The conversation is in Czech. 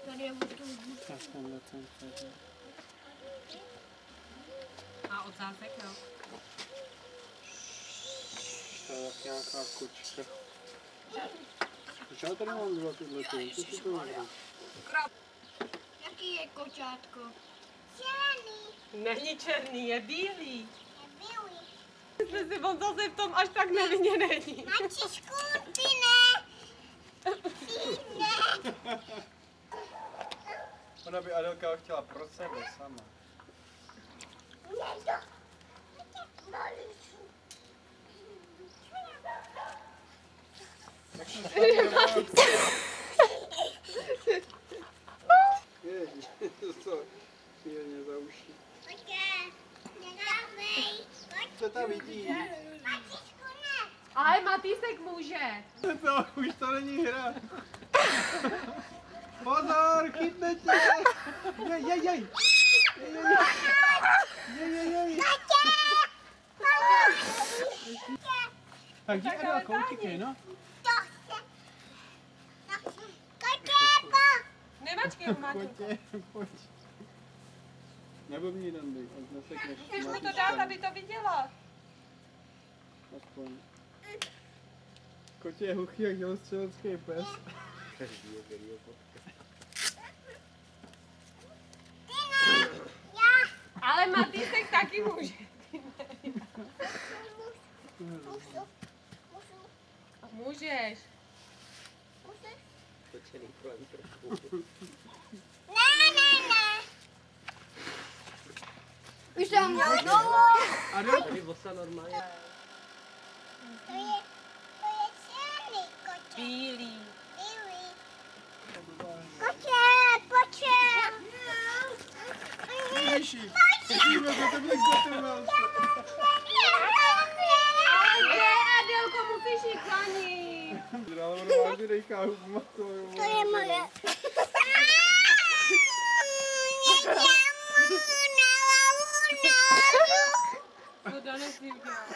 Tady je Tak tenhle ten tady. A ocásek, jo. To je jak nějaká kočka. Proč já tady mám dva tyhle ty? Co si to můžu? Jaký je kočátko? Není černý, je bílý. Je bílý. Myslím si, on zase v tom až tak nevinně není. Mačičku, ty ne. Ty ne. Ona by Adelka chtěla pro sebe sama. Jak jsem Ježiš, to příjemně za uši. Co tam vidí? Mačičku, ne. Ale Matýsek může. To už to není hra. Pozor, chytne tě! Jej. Tak jdi Adelko, utíkej, no. Nemačkej ho, Máťu. Pojď. Neblbni, Dandy, ať nesekneš. Chceš mu to dát, aby to viděla. Aspoň. Kotě je hluchý jak dělostřelecký pes. Ale Matýsek taky může. Můžeš. Už jsem měl znovu. Adelko, To je černý kočák. Bílý. Kočák. Ježiši, vidíme, že to bych zatrval. Ale Adelko, musíš jít za ní. Zdravo, vážně dejká hubma. To je moje. To Dana si udělala.